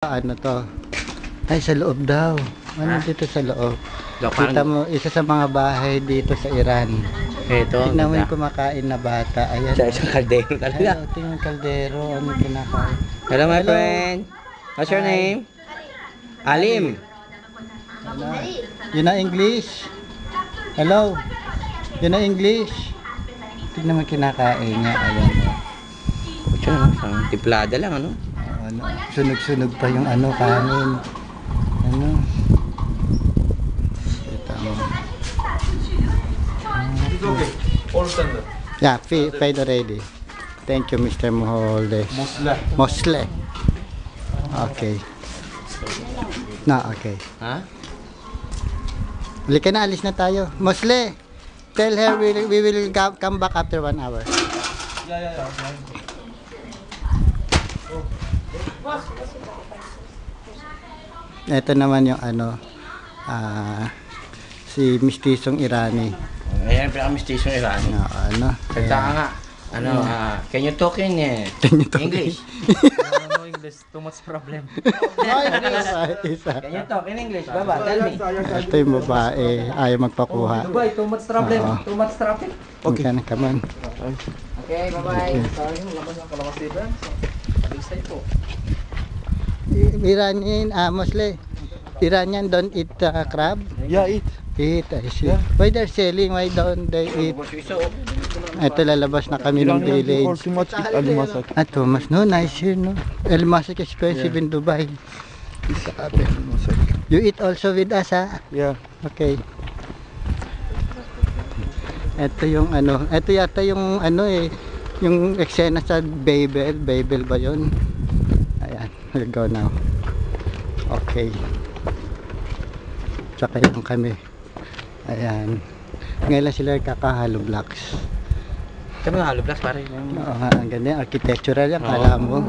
Ano to? Ay, sa loob daw. Ano dito sa loob? Kita mo, isa sa mga bahay dito sa Iran. Ito. Tignan mo yung kumakain na bata. Ayan. Sa isang kaldero Ay, talaga. ito yung kaldero. Ano kinakain? Hello, my Hello. friend. What's your Hi. name? Alim. Ano? Yun na English? Hello? Yun na English? Tignan mo kinakain niya. Ayan. Ito, no? Tiplada lang, ano? Ano, sunog-sunog pa yung ano, kanin. Ano? Kita mo. Okay, all standard. Yeah, paid already. Thank you, Mr. Moholde. Mosle. Okay. Na, okay. Ha? Halika na, alis na tayo. Mosle, tell her we will come back after 1 hour. Yeah. Ito naman yung ano, si Mistisong Irani. Ayan, pinaka-mistation Iran. Ano? Salta ka nga. Ano, can you talk in Can you talk English? No English, too much problem. Isa. Can you talk in English? Baba, tell me. Ito yung babae, ayaw magpakuha. Dubai, too much problem, Oo. too much traffic. Okay. Come on. Okay, bye-bye. Sayang, lakas ng kalakas dito. Alisay po. Iranian, Mosle. Iranian don't eat crab? Yeah, eat. Eat, I see. Why they're selling? Why don't they eat? Ito, lalabas na kami ng village. Too much eat almasak. Thomas, no, nice here, no? El Masik expensive in Dubai. Almasak. You eat also with us, ha? Yeah. Okay. Ito yung ano, ito yata yung ano yung eksena sa Babel. Babel ba yun? Ayan, we'll go now. Okay. Tsaka yung kami. Ayan. Ngayon lang sila kakahalo blocks. Ito mga hollow blocks, pare. Oo nga, ang ganda. Architectural yan, kala mo.